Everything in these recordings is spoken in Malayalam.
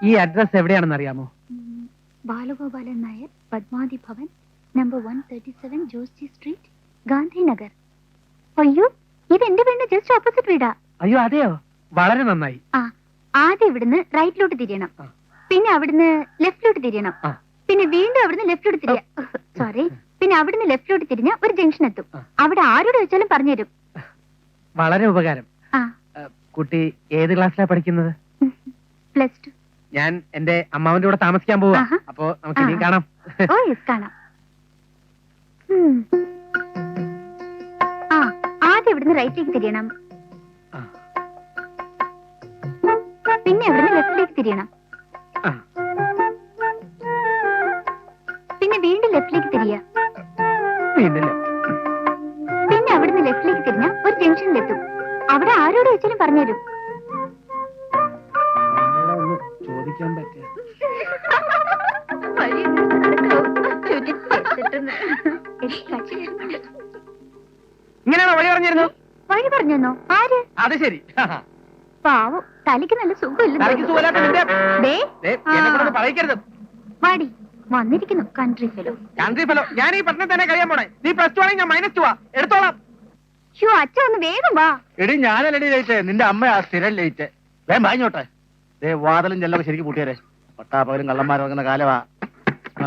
ഈ അഡ്രസ് എവിടെയാണെന്ന് അറിയാമോ? Balagopalan Nair, Padmavathi Bhavan, number 137, Josji street, Gandhinagar. അയ്യോ, ഇത് എന്റെ വീടിന്റെ ജസ്റ്റ് ഓപ്പോസിറ്റ് വീടാ. അയ്യോ അതെയോ, വളരെ നന്നായി. ആദ്യം ഇവിടുന്ന് റൈറ്റിലോട്ട് തിരിയണം, പിന്നെ അവിടുന്ന് ലെഫ്റ്റിലോട്ട് തിരിയണം, പിന്നെ വീണ്ടും അവിടുന്ന് ലെഫ്റ്റിലോട്ട് തിരിയാ. സോറി, പിന്നെ അവിടുന്ന് ലെഫ്റ്റിലോട്ട് തിരിഞ്ഞ ഒരു ജംഗ്ഷൻ എത്തും. അവിടെ ആരോട് വെച്ചാലും പറഞ്ഞുതരും. വളരെ ഉപകാരം. കുട്ടി ഏത് ക്ലാസ്സിലാണ് പഠിക്കുന്നത്? +2. ഞാൻ എന്റെ അമ്മാവന്റെ കൂടെ താമസിക്കാൻ പോവാ. അപ്പൊ നമുക്ക് ഇനിയും കാണാം. ഓ യെസ്, കാണാം. ആദ്യം ഇവിടുന്ന് റൈറ്റിലേക്ക് തിരിയണം, പിന്നെ ഇവിടുന്ന് ലെഫ്റ്റിലേക്ക് തിരിയണം, പിന്നെ വീണ്ടും ലെഫ്റ്റിലേക്ക് തിരിയാ, പിന്നെ അവിടുന്ന് ലെഫ്റ്റിലേക്ക് തിരിഞ്ഞ ഒരു ജംഗ്ഷനിലെത്തും. അവിടെ ആരോട് വെച്ചാലും പറഞ്ഞുതരും. ചോദിക്കാൻ പറ്റിയ ഇങ്ങനെയാണോ വഴി പറഞ്ഞിരുന്നു? വഴി പറഞ്ഞോ? ആര്? അത് ശരി. പാവം, തലയ്ക്ക് നല്ല സുഖമില്ല. വാടി, വന്നിരിക്കുന്നു കൺട്രി ഫെലോ. Country fellow? ഞാൻ ഈ പട്ടണത്തിൽ തന്നെ കഴിയാൻ പോണേ. നീ +2 ആണെങ്കിൽ ഞാൻ -2 എടുത്തോളാം. അച്ഛൻ ഒന്ന് വേഗം വാ. എടി ഞാനല്ലടി ലേറ്റ്, നിന്റെ അമ്മ ആ സ്ഥിരം ലേറ്റ്. വേഗം വാങ്ങിയോട്ടെ. വാതിലും ചെല്ലൊക്കെ ശരിക്കും പൂട്ടിയാരെ. പട്ടാപ്പകലും കള്ളന്മാരിറങ്ങുന്ന കാലവാ.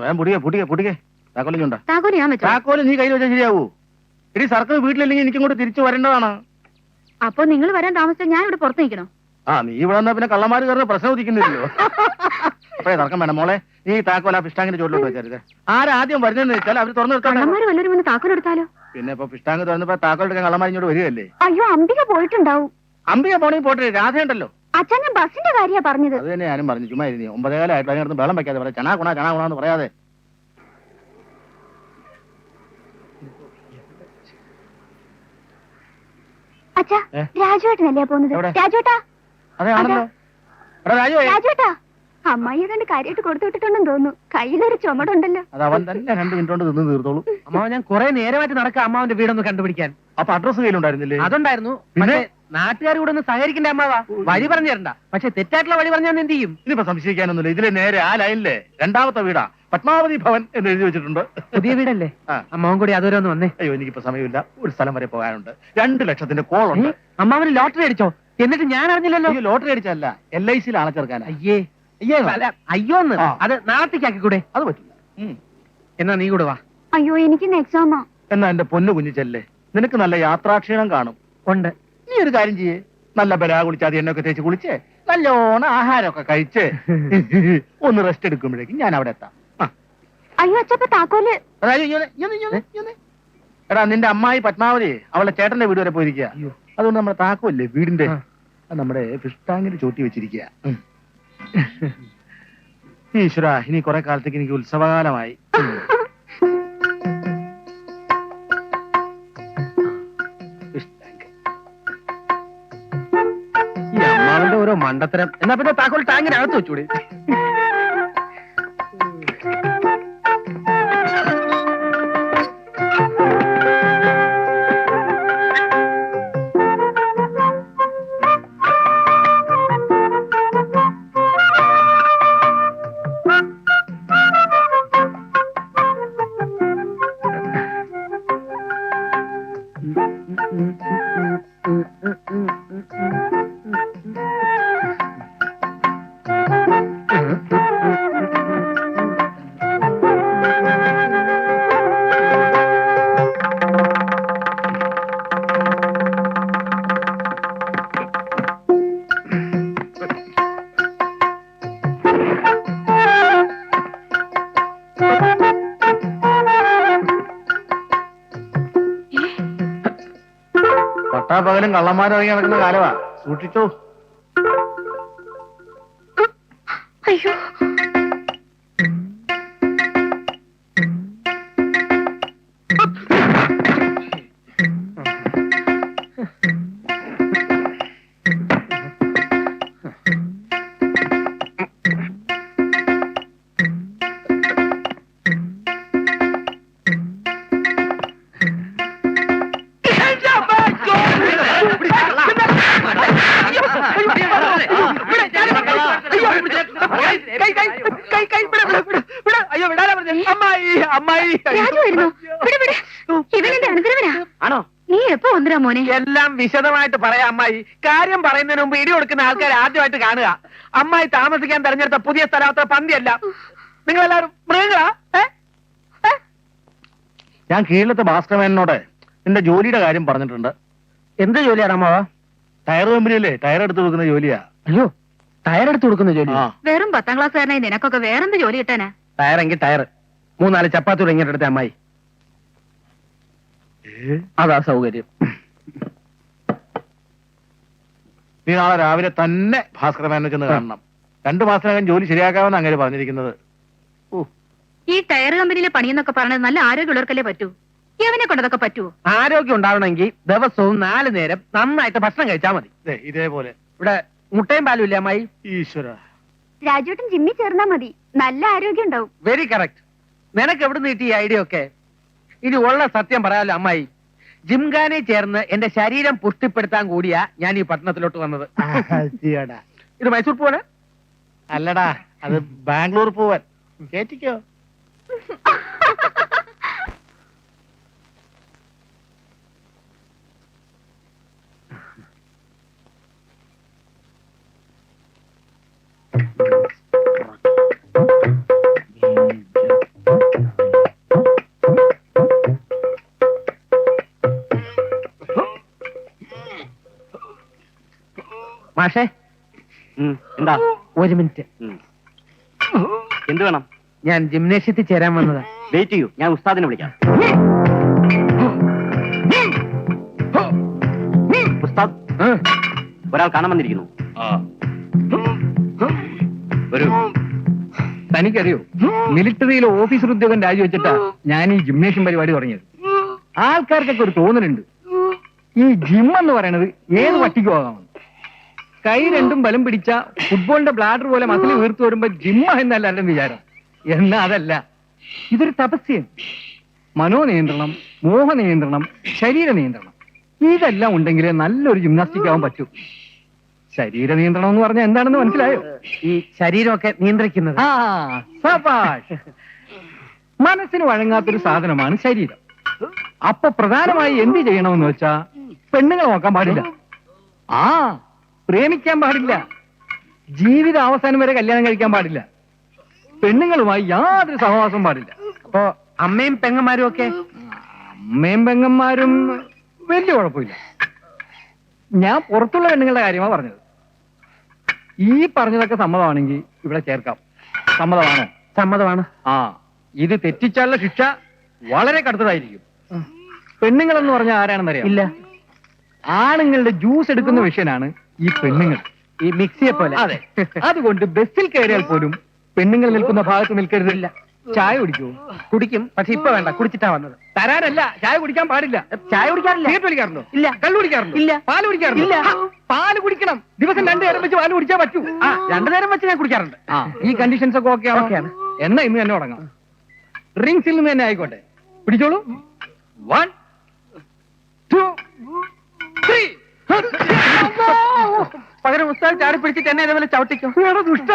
വേഗം പുടിക്കേ. താക്കോലിഞ്ഞുണ്ടോ? താക്കോല് നീ കയ്യിൽ വെച്ചാൽ ശരിയാവൂ. എടി സർക്കിൾ വീട്ടിലില്ലെങ്കിൽ എനിക്കും കൂടെ തിരിച്ചു വരേണ്ടതാണ്. അപ്പൊ നിങ്ങൾ വരാൻ താമസിച്ചാൽ ഞാൻ ഇവിടെ പുറത്ത് നിൽക്കണോ? നീ ഇവിടെ വന്നാ പിന്നെ കള്ളന്മാര് കയറുന്ന പ്രശ്നം ഉദിക്കുന്നില്ലല്ലോ. അപ്പഴേ തർക്കം വേണം മോളെ. നീ താക്കോല ഫിഷ്ടാങ്കിന്റെ ചോട്ടിലോട്ട് വെച്ചരുത്. ആരാദ്യം വരുന്നതെന്ന് വെച്ചാൽ അവർ തുറന്നു വല്ലവരും താക്കോൽ എടുത്താലോ? പിന്നെ ഇപ്പൊ ഫിഷ്ടാങ്ക് തുറന്നപ്പോ താക്കോൽ എടുക്കാൻ കള്ളന്മാർ ഇങ്ങോട്ട് വരികയല്ലേ? അയ്യോ, അംബിക പോയിട്ടുണ്ടാവും. അംബിക പോണെങ്കിൽ പോട്ടെ, രാധയുണ്ടല്ലോ. അച്ഛൻ ഞാൻ ബസിന്റെ കാര്യ പറഞ്ഞത്. അത് തന്നെ ഞാനും പറഞ്ഞു. ചുമ്മാ 9:15 അതിനകത്ത് വെള്ളം വെക്കാതെ പറയാം. ചണാ ഗുണാന്ന് പറയാതെ. അച്ഛാ, രാജുവേട്ടനല്ലേ പോകുന്നത്? രാജുവേട്ടാ. അതെ ആണല്ലോ. രാജുവേട്ടാ, അമ്മായി ഏതാണ്ട് കാര്യമായിട്ട് കൊടുത്തു വിട്ടിട്ടുണ്ടെന്ന് തോന്നുന്നു. കയ്യിലൊരു ചുമടുണ്ടല്ലോ. അത് അവൻ തന്നെ 2 മിനിറ്റ് കൊണ്ട് തിന്ന് തീർത്തോളൂ. അമ്മാവൻ ഞാൻ കുറെ നേരമായിട്ട് നടക്കാം അമ്മാവന്റെ വീടൊന്ന് കണ്ടുപിടിക്കാൻ. അപ്പൊ അഡ്രസ് കയ്യിലുണ്ടായിരുന്നില്ലേ? അതുണ്ടായിരുന്നു. പിന്നെ നാട്ടുകാർ കൂടെ ഒന്ന് സഹകരിക്കണ്ടേ അമ്മാവാ? വഴി പറഞ്ഞു തരണ്ട. പക്ഷെ തെറ്റായിട്ടുള്ള വഴി പറഞ്ഞാൽ എന്ത് ചെയ്യും? ഇനിയിപ്പോ സംശയിക്കാനൊന്നുമില്ല. ഇതിലെ നേരെ ആ ലൈനിലെ 2ാമത്തെ വീടാ പത്മാവതി ഭവൻ എന്ന് എഴുതി വെച്ചിട്ടുണ്ട്. പുതിയ വീടല്ലേ? അമ്മാവൻ കൂടി അതുവരെ ഒന്ന് വന്നേ. അയ്യോ, എനിക്കിപ്പോ സമയമില്ല. ഒരു സ്ഥലം വരെ പോകാനുണ്ട്. 2 ലക്ഷത്തിന്റെ കോളുണ്ട്. അമ്മാവന് ലോട്ടറി അടിച്ചോ? എന്നിട്ട് ഞാൻ അറിഞ്ഞില്ലല്ലോ. ലോട്ടറി അടിച്ചല്ല, LIC ആളെ ചേർക്കാൻ. അയ്യോന്ന് അത് നാളത്തേക്കാക്കി കൂടെ? അത് പറ്റില്ല. എന്നാ നീ കൂടെ വാ. അയ്യോ, എനിക്കിന്ന് എക്സാമാ. എന്നാ എന്റെ പൊന്നു കുഞ്ഞിച്ചല്ലേ, നിനക്ക് നല്ല യാത്രാക്ഷീണം കാണും. ഉണ്ട്. നീ ഒരു കാര്യം ചെയ്യേ, നല്ല ബലാ കുളിച്ച് അത് എണ്ണൊക്കെ തേച്ച് കുളിച്ച് നല്ലോണം ആഹാരമൊക്കെ കഴിച്ച് ഒന്ന് റെസ്റ്റ് എടുക്കുമ്പോഴേക്കും ഞാൻ അവിടെ എത്താം. അയ്യോ അച്ഛപ്പ താക്കോല്. എടാ, നിന്റെ അമ്മായി പത്മാവതി അവളുടെ ചേട്ടന്റെ വീട് വരെ പോയിരിക്കുക. അതുകൊണ്ട് നമ്മുടെ താക്കോല്ലേ വീടിന്റെ നമ്മുടെ ഫിഷ് ടാങ്കിന്റെ ചോട്ടി വെച്ചിരിക്കുക. ഈശ്വര, ഇനി കുറെ കാലത്തേക്ക് എനിക്ക് ഉത്സവകാലമായി. ഈ അമ്മാവന്റെ ഓരോ മണ്ടത്തരം. എന്നാ പിന്നെ താക്കോൽ ടാങ്കിനകത്ത് വെച്ചൂടെ? പകലും കള്ളന്മാരിറങ്ങി നടക്കുന്ന കാലവാ, സൂക്ഷിച്ചോ. അയ്യോ, അയ്യോ വിടാനാ പറഞ്ഞത്. അമ്മായി അമ്മായി രാജു വരുന്നു. വിട്, വിട്. ഇവനെന്റെ അനന്തരവനാ. ആണോ? നീ എപ്പോ വന്നിരാ മോനെ? എല്ലാം വിശദമായിട്ട് പറയാം അമ്മായി. കാര്യം പറയുന്നതിന് മുമ്പ് ഇടി കൊടുക്കുന്ന ആൾക്കാരെ ആദ്യമായിട്ട് കാണുക. അമ്മായി താമസിക്കാൻ തെരഞ്ഞെടുത്ത പുതിയ സ്ഥലം അത്ര പന്തിയല്ല. നിങ്ങളെല്ലാവരും മൃഗങ്ങളാ? ഞാൻ കീഴിലത്തെ ഭാസ്കരനോട് നിന്റെ ജോലിയുടെ കാര്യം പറഞ്ഞിട്ടുണ്ട്. എന്ത് ജോലിയാണ് അമ്മാവ? ടയർ കമ്പനിയല്ലേ, ടയർ എടുത്ത് കൊടുക്കുന്ന ജോലിയാ. അയ്യോ, ടയർ എടുത്ത് കൊടുക്കുന്ന ജോലി? വെറും 10ാം ക്ലാസ്സുകാരനായി നിനക്കൊക്കെ വേറെന്ത് ജോലി കിട്ടാനാ? ടയറെങ്കിൽ ടയർ. 3-4 ചപ്പാത്തി തുടങ്ങിയിട്ട് എടുത്ത അമ്മായി. അതാ സൗകര്യം. നീ നാളെ രാവിലെ തന്നെ ഭാസ്കരനെ ചെന്ന് കാണണം. 2 മാസത്തിനകം ജോലി ശരിയാക്കാമെന്ന് അങ്ങനെ പറഞ്ഞിരിക്കുന്നത്. ഈ ടയർ കമ്പനിയിലെ പണിയെന്നൊക്കെ പറഞ്ഞത് നല്ല ആരോഗ്യമുള്ളവർക്കല്ലേ പറ്റൂ. എവനെ കൊണ്ടതൊക്കെ പറ്റുമോ? ആരോഗ്യം ഉണ്ടാവണമെങ്കിൽ ദിവസവും 4 നേരം നന്നായിട്ട് ഭക്ഷണം കഴിച്ചാൽ മതി. ഇതേപോലെ ഇവിടെ മുട്ടയും പാലും ഇല്ല അമ്മായി? ഈശ്വര, രാജുവേട്ടൻ ജിമ്മിൽ ചേർന്നാ മതി, നല്ല ആരോഗ്യം ഉണ്ടാവും. Very correct. നിനക്ക് എവിടെ നിന്ന് കിട്ടിയ ഐഡിയ ഒക്കെ? ഇനി ഉള്ള സത്യം പറയാലോ അമ്മായി, ജിംഖാനയിൽ ചേർന്ന് എന്റെ ശരീരം പുഷ്ടിപ്പെടുത്താൻ കൂടിയാ ഞാൻ ഈ പട്ടണത്തിലോട്ട് വന്നത്. ഇത് മൈസൂർ പോവാണ്? അല്ലടാ, അത് ബാംഗ്ലൂർ പോവാൻ. കേറ്റിക്കോ. മാഷേ, എന്താ? 1 മിനിറ്റ്. എന്ത് വേണം? ഞാൻ ജിംനേഷ്യത്തിൽ ചേരാൻ വന്നതാ. വെയിറ്റ് ചെയ്യൂ, ഞാൻ ഉസ്താദിനെ വിളിക്കാം. ഉസ്താദ്, ഒരാൾ കാണാൻ വന്നിരിക്കുന്നു. വരൂ. തനിക്കറിയോ, മിലിറ്ററിയിലെ ഓഫീസർ ഉദ്യോഗം രാജിവെച്ചിട്ടാ ഞാൻ ഈ ജിംനേഷ്യം പരിപാടി തുടങ്ങിയത്. ആൾക്കാർക്കൊക്കെ ഒരു തോന്നലുണ്ട്, ഈ ജിം എന്ന് പറയണത് ഏത് പട്ടിക്ക് പോകാമെന്ന്. കൈ രണ്ടും ബലം പിടിച്ച ഫുട്ബോളിന്റെ ബ്ലാഡർ പോലെ മസിൽ വീർത്തു വരുമ്പോ ജിമ്മ എന്നല്ല എന്റെ വിചാരം. എന്നാ അതല്ല, ഇതൊരു തപസ്യം. മനോനിയന്ത്രണം, മോഹനിയന്ത്രണം, ശരീര നിയന്ത്രണം, ഇതെല്ലാം ഉണ്ടെങ്കിലേ നല്ലൊരു ജിംനാസ്റ്റിക് ആവാൻ പറ്റൂ. ശരീര നിയന്ത്രണം എന്ന് പറഞ്ഞാൽ എന്താണെന്ന് മനസ്സിലായോ? ഈ ശരീരമൊക്കെ നിയന്ത്രിക്കുന്നത്. ആ, സബാഷ്. മനസ്സിന് വഴങ്ങാത്തൊരു സാധനമാണ് ശരീരം. അപ്പൊ പ്രധാനമായി എന്ത് ചെയ്യണമെന്ന് വെച്ചാ, പെണ്ണുങ്ങളെ നോക്കാൻ പാടില്ല, പ്രേമിക്കാൻ പാടില്ല, ജീവിത അവസാനം വരെ കല്യാണം കഴിക്കാൻ പാടില്ല, പെണ്ണുങ്ങളുമായി യാതൊരു സഹവാസം പാടില്ല. അപ്പോ അമ്മയും പെങ്ങന്മാരും ഒക്കെ? അമ്മയും പെങ്ങന്മാരും വലിയ കുഴപ്പമില്ല. ഞാൻ പുറത്തുള്ള പെണ്ണുങ്ങളുടെ കാര്യമാണ് പറഞ്ഞത്. ഈ പറഞ്ഞതൊക്കെ സമ്മതമാണെങ്കിൽ ഇവിടെ ചേർക്കാം. സമ്മതമാണോ? സമ്മതമാണ്. ഇത് തെറ്റിച്ചാലുള്ള ശിക്ഷ വളരെ കടുത്തതായിരിക്കും. പെണ്ണുങ്ങളെന്ന് പറഞ്ഞാൽ ആരാണെന്നറിയാം? ഇല്ല. ആണുങ്ങളുടെ ജ്യൂസ് എടുക്കുന്ന വിഷയനാണ് ഈ പെണ്ണുങ്ങൾ, ഈ മിക്സിയെ പോലെ. അതെ. അതുകൊണ്ട് ബസ്സിൽ കയറിയാൽ പോലും പെണ്ണുങ്ങൾ നിൽക്കുന്ന ഭാഗത്ത് നിൽക്കരുതില്ല. ചായ കുടിക്കുമോ? കുടിക്കും, പക്ഷെ ഇപ്പൊ വേണ്ട, കുടിച്ചിട്ടാ വന്നത്. തരാനല്ല, ചായ കുടിക്കാൻ പാടില്ല. ചായ കുടിക്കാറില്ല. സിഗരറ്റ് വലിക്കാറുണ്ടോ? ഇല്ല. കള്ളു കുടിക്കാറുണ്ടോ? ഇല്ല. പാല് കുടിക്കാറുണ്ടോ? ഇല്ല. പാല് കുടിക്കണം. ദിവസം 2 നേരം വെച്ച് പാല് കുടിച്ചാൽ പറ്റൂ. 2 നേരം വെച്ച് ഞാൻ കുടിക്കാറുണ്ട്. ഈ കണ്ടീഷൻസ് ഒക്കെ ഓക്കെയാണ്. എന്നാ ഇന്ന് തന്നെ തുടങ്ങാം. ഡ്രിങ്ക്സിൽ നിന്ന് തന്നെ ആയിക്കോട്ടെ. പിടിച്ചോളൂ. 1 2 3. പകരം ഉസ്താദ് ചാടി പിടിച്ചിട്ട് എന്നെ ഇതേപോലെ ചവിട്ടിക്കോ. ദുഷ്ട.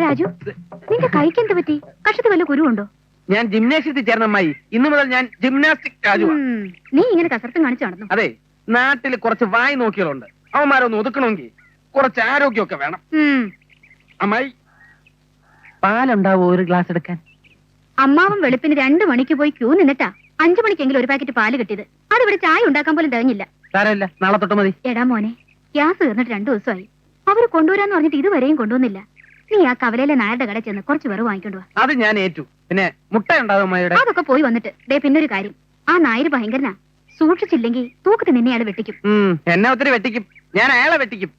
രാജു, നിന്റെ കൈക്ക് എന്ത് പറ്റി? കഷത്ത് വല്ല കുരുവുണ്ടോ? ഞാൻ ജിംനേഷ്യത്തിൽ ചേർന്ന അമ്മായി. ഇന്നു മുതൽ ഞാൻ ജിംനാസ്റ്റിക് രാജു. നീ ഇങ്ങനെ കസർത്തും കാണിച്ചു നടന്നു? അതെ, നാട്ടിൽ കുറച്ച് വായി നോക്കികളുണ്ട്. അവന്മാരൊന്ന് ഒതുക്കണമെങ്കിൽ കുറച്ച് ആരോഗ്യമൊക്കെ വേണം. അമ്മായി, പാലുണ്ടാവോ 1 ഗ്ലാസ് എടുക്കാൻ? അമ്മാവൻ വെളുപ്പിന് 2 മണിക്ക് പോയി ക്യൂ നിന്നിട്ടാ 5 മണിക്കെങ്കിലും 1 പാക്കറ്റ് പാല് കിട്ടിയത്. അതിവിടെ ചായ ഉണ്ടാക്കാൻ പോലും തികഞ്ഞില്ല. സാരമില്ല, നാളെ തൊട്ട് മതി. എടാ മോനെ, ഗ്യാസ് തീർന്നിട്ട് 2 ദിവസമായി. അവര് കൊണ്ടുവരാന്ന് പറഞ്ഞിട്ട് ഇതുവരെയും കൊണ്ടുവന്നില്ല. നീ ആ കവലയിലെ നായരുടെ കട ചെന്ന് കുറച്ച് വെറു വാങ്ങിക്കൊണ്ടു. അത് ഞാൻ ഏറ്റു. പിന്നെ മുട്ട ഉണ്ടാവും അമ്മയുടെ. അതൊക്കെ പോയി വന്നിട്ട് ദേ പിന്നൊരു കാര്യം, ആ നായര് ഭയങ്കരനാ. സൂക്ഷിച്ചില്ലെങ്കിൽ തൂക്കത്തിൽ നിന്നെ അയാൾ വെട്ടിക്കും. എന്നെ ഒത്തിരി വെട്ടിക്കും, ഞാൻ അയാളെ വെട്ടിക്കും.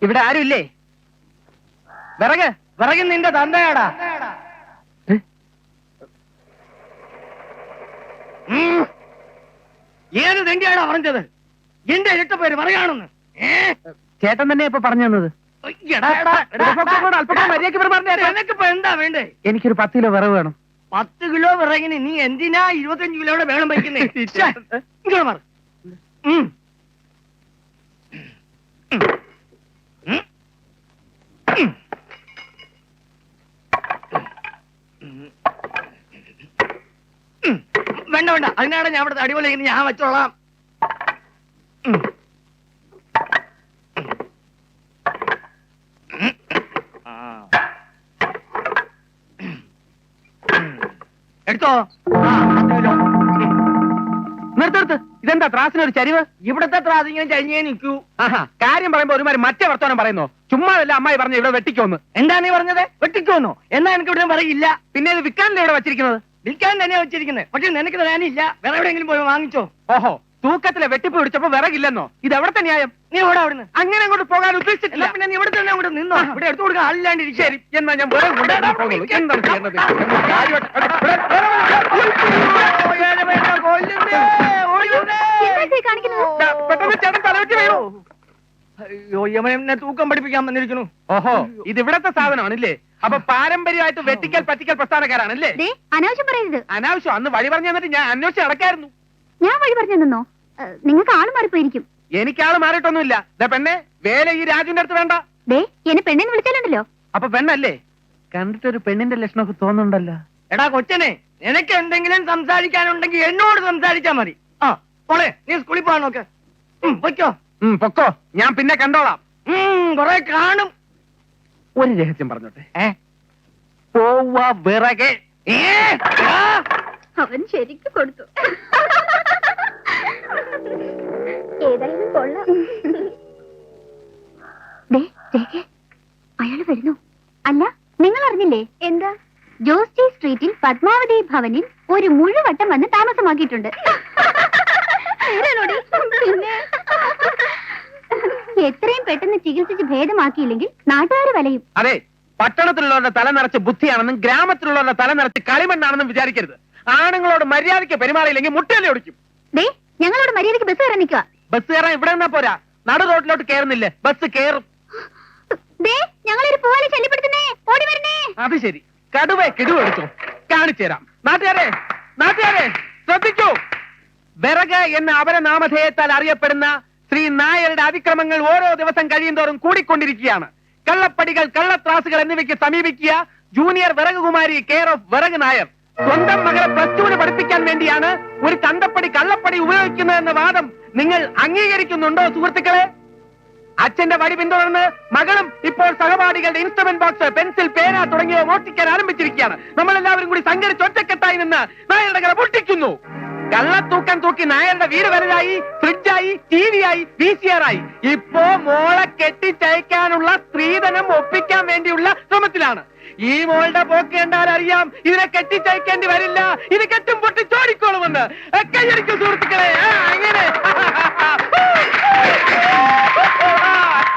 ഇവിടെ ആരുമില്ലേ? വിറക് വിറകിൽ നിന്റെ തന്തയാടാ. ഏത് തെണ്ടിയാടാ പറഞ്ഞത്? എന്റെ ഇരട്ട പേര് വിറകാണെന്ന്. ചേട്ടൻ തന്നെ ഇപ്പൊ പറഞ്ഞു തന്നത്. എനിക്കിപ്പോ എന്താ വേണ്ടേ? എനിക്കൊരു 10 കിലോ വിറവ് വേണം. 10 കിലോ വിറകിന് നീ എന്തിനാ 25 കിലോയുടെ വേണം വയ്ക്കുന്നേ? ഇങ്ങനെ മാറ്. വേണ്ട വേണ്ട, അതിനാണ് ഞാൻ ഇവിടെ അടിപൊളി ഞാൻ വെച്ചോളാം. എടുത്തോ. നിർത്ത്. ഇതെന്താ ത്രാസിനൊരു ചരിവ്? ഇവിടത്തെ ത്രാസ് ഇങ്ങനെ ചരിഞ്ഞേ നിൽക്കൂ. ആഹാ, കാര്യം പറയുമ്പോ ഒരുമാതിരി മറ്റേ വർത്തമാനം പറയുന്നോ? ചുമ്മാതല്ല അമ്മായി പറഞ്ഞു ഇവിടെ വെട്ടിക്കോന്ന്. എന്താ നീ പറഞ്ഞത്? വെട്ടിക്കോന്നോ? എന്നാ എനിക്ക് ഇവിടെ പറയില്ല. പിന്നെ ഇത് വിൽക്കാനല്ലേ ഇവിടെ വെച്ചിരിക്കുന്നത്? വിൽക്കാൻ തന്നെയാ വെച്ചിരിക്കുന്നത്. പക്ഷെ നിനക്ക് തരാനില്ല. വേറെ എവിടെയെങ്കിലും പോയി വാങ്ങിച്ചോ. ഓഹോ, തൂക്കത്തിലെ വെട്ടിപ്പ് പിടിച്ചപ്പോ വിറകില്ലെന്നോ? ഇത് എവിടത്തെ ന്യായം? നീ ഓടാ അവിടുന്ന്. അങ്ങനെ അങ്ങോട്ട് പോകാൻ ഉദ്ദേശിച്ചിട്ടില്ല. പിന്നെ നീ ഇവിടെ തന്നെ അങ്ങോട്ട് നിന്നോ. ഇവിടെ എടുത്തു കൊടുക്കാൻ ആളില്ലാണ്ടിരിക്കും. ശരി, എന്നാ ഞാൻ വേറെ പോകുള്ളൂ. എന്താണ് ചെയ്യേണ്ടത്? പെട്ടെന്ന് ചേട്ടൻ തലവെച്ച് വീണു. അയ്യോ, യമനെ തൂക്കം പഠിപ്പിക്കാൻ വന്നിരിക്കുന്നു. ഓഹോ, ഇത് ഇവിടത്തെ സാധനമാണല്ലേ? അപ്പൊ പാരമ്പര്യമായിട്ട് വെട്ടിക്കൽ പറ്റിക്കൽ പ്രസ്ഥാനക്കാരാണല്ലേ? അനാവശ്യം പറയരുത്. അനാവശ്യം. അന്ന് വഴി പറഞ്ഞു തന്നിട്ട് ഞാൻ അന്വേഷിച്ച് നടക്കായിരുന്നു. ഞാൻ വഴി പറഞ്ഞു തന്നോ? നിങ്ങൾക്ക് ആള് മാറിപ്പോയിരിക്കും. എനിക്കാള് മാറിയിട്ടൊന്നുമില്ല. പെണ്ണെ, വേല ഈ രാജുവിന്റെ അടുത്ത് വേണ്ട. എന്നെ പെണ്ണെന്ന് വിളിച്ചാലുണ്ടല്ലോ. അപ്പൊ പെണ്ണല്ലേ? കണ്ടിട്ടൊരു പെണ്ണിന്റെ ലക്ഷണമൊക്കെ തോന്നുന്നുണ്ടല്ലോ. എടാ കൊച്ചനെ, നിനക്ക് എന്തെങ്കിലും സംസാരിക്കാനുണ്ടെങ്കിൽ എന്നോട് സംസാരിച്ചാ മതി. ആ പോളെ, നീ സ്കൂളിൽ പോകാൻ നോക്ക്. പൊയ്ക്കോ. പൊക്കോ, ഞാൻ പിന്നെ കണ്ടോളാം. കൊറേ കാണും. ഒരു രഹസ്യം പറഞ്ഞോട്ടെ. പോവ വിറകെ. അവൻ ശരിക്കും കൊടുത്തു. ഏതായാലും കൊള്ളാം. അയാള് വരുന്നു. അല്ല, നിങ്ങൾ അറിഞ്ഞില്ലേ? എന്താ? ജോസ്റ്റി സ്ട്രീറ്റിൽ പത്മാവതി ഭവനിൽ ഒരു മുഴുവട്ടം വന്ന് താമസമാക്കിയിട്ടുണ്ട്. പിന്നെ എത്രയും പെട്ടെന്ന് ചികിത്സിച്ച് ഭേദമാക്കിയില്ലെങ്കിൽ നാട്ടുകാർ വലയും. അതെ, പട്ടണത്തിലുള്ളവരുടെ തല നിറച്ച് ബുദ്ധിയാണെന്നും ഗ്രാമത്തിലുള്ളവരുടെ തല നിറച്ച് കളിമണ്ണാണെന്നും വിചാരിക്കരുത്. ആണുങ്ങളോട് മര്യാദയ്ക്ക് പെരുമാറിയില്ലെങ്കിൽ മുട്ടല്ലേ ഒടിക്കും. ഞങ്ങളോട് മര്യാദയ്ക്ക് ബസ് കയറാൻ നിൽക്കുക. ബസ് കയറാൻ ഇവിടെ നിന്നാ പോരാ, നടു റോഡിലോട്ട് കയറുന്നില്ലേ? ബസ് കയറും. ഞങ്ങളൊരു പോലെ ശല്യപ്പെടുത്തുന്നേ, ഓടി വരണേ. അത് ശരി, കടുവയെ കിടുവെടുത്തു കാണിച്ചു തരാം. നാട്ടുകാരെ ശ്രദ്ധിക്കൂ. വിറക് എന്ന അപരനാമധേയത്താൽ അറിയപ്പെടുന്ന ശ്രീ നായരുടെ അതിക്രമങ്ങൾ ഓരോ ദിവസം കഴിയുന്തോറും കൂടിക്കൊണ്ടിരിക്കുകയാണ്. കള്ളപ്പടികൾ, കള്ളത്രാസുകൾ എന്നിവയ്ക്ക് സമീപിക്കുക. ജൂനിയർ വിറകുകുമാരി കെയർ ഓഫ് വിറക് നായർ സ്വന്തം മകളെ +2 പഠിപ്പിക്കാൻ വേണ്ടിയാണ് ഒരു കന്തപ്പടി കള്ളപ്പടി ഉപയോഗിക്കുന്നതെന്ന വാദം നിങ്ങൾ അംഗീകരിക്കുന്നുണ്ടോ സുഹൃത്തുക്കളെ? അച്ഛന്റെ വടി പിന്തുടർന്ന് മകളും ഇപ്പോൾ സഹപാഠികളുടെ ഇൻസ്ട്രുമെന്റ് ബോക്സ്, പെൻസിൽ, പേന തുടങ്ങിയവ മോഷ്ടിക്കാൻ ആരംഭിച്ചിരിക്കുകയാണ്. നമ്മളെല്ലാവരും കൂടി സംഘടിച്ച് ഒറ്റക്കെട്ടായി നിന്ന് നായരുടെ കട പൊട്ടിക്കുന്നു. കള്ളത്തൂക്കം തൂക്കി നായരുടെ വീട് വലുതായി, ഫ്രിഡ്ജായി, TV ആയി, VCR ആയി. ഇപ്പോ മോളെ കെട്ടിച്ചയക്കാനുള്ള സ്ത്രീധനം ഒപ്പിക്കാൻ വേണ്ടിയുള്ള ശ്രമത്തിലാണ്. ഈ മോളുടെ പോക്ക് കണ്ടാൽ അറിയാം ഇതിനെ കെട്ടിച്ചയക്കേണ്ടി വരില്ല. ഇത് കെട്ടും പൊട്ടി ചോടിക്കോളുമെന്ന്. കൈയടിക്കും സുഹൃത്തുക്കളെ. അങ്ങനെ